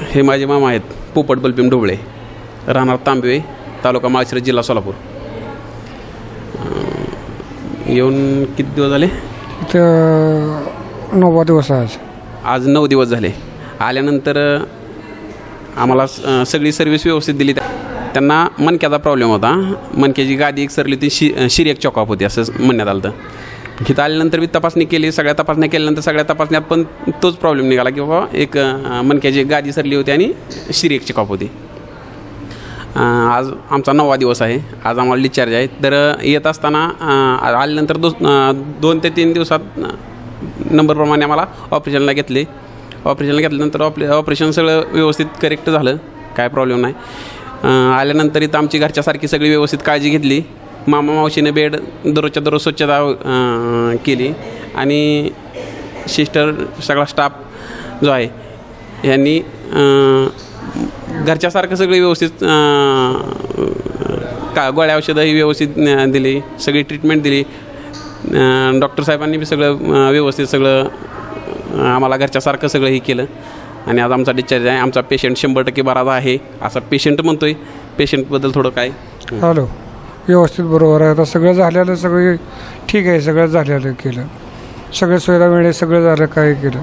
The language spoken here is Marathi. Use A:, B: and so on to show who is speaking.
A: हे माझे मामा आहेत पोपट बलभीम ढोबळे, राहणार तांबवे, तालुका माळशिरस, जिल्हा सोलापूर. येऊन किती दिवस झाले?
B: इथं 9वा दिवस आहे.
A: आज 9 दिवस झाले. आल्यानंतर आम्हाला सगळी सर्व्हिस व्यवस्थित दिली. त्यांना मणक्याचा प्रॉब्लेम होता, मणक्याची गादी एक सरली ती शिरी एक चॉकअप होती असं म्हणण्यात आलं होतं. इथं आल्यानंतर मी तपासणी केली. सगळ्या तपासण्या केल्यानंतर सगळ्या तपासण्यात पण तोच प्रॉब्लेम निघाला की बाबा एक मणक्याची गादी सरली होती आणि शिरी एक चॉकअप होती. आज आमचा 9वा दिवस आहे. आज आम्हाला डिस्चार्ज आहे. तर येत असताना आल्यानंतर 2 ते 3 दिवसात नंबरप्रमाणे आम्हाला ऑपरेशनला घेतले. ऑपरेशनला घेतल्यानंतर ऑपरेशन सगळं व्यवस्थित करेक्ट झालं, काय प्रॉब्लेम नाही. आल्यानंतर इथं आमची घरच्यासारखी सगळी व्यवस्थित काळजी घेतली. मामा मावशीने बेड दररोजच्या दररोज स्वच्छता केली आणि सिस्टर सगळा स्टाफ जो आहे यांनी घरच्यासारखं सगळी व्यवस्थित गोळ्या औषधंही व्यवस्थित दिली, सगळी ट्रीटमेंट दिली. डॉक्टर साहेबांनी बी सगळं व्यवस्थित सगळं आम्हाला घरच्यासारखं सगळं हे केलं आणि आज आमचा डिस्चार्ज आहे. आमचा पेशंट 100% बरा आहे असं पेशंट म्हणतो आहे. पेशंटबद्दल थोडं काय?
B: हॅलो, व्यवस्थित बरोबर आहे. आता सगळं झालेलं, सगळं ठीक आहे. सगळं झालेलं केलं, सगळं सुविधा मिळेल, सगळं झालं, काय केलं.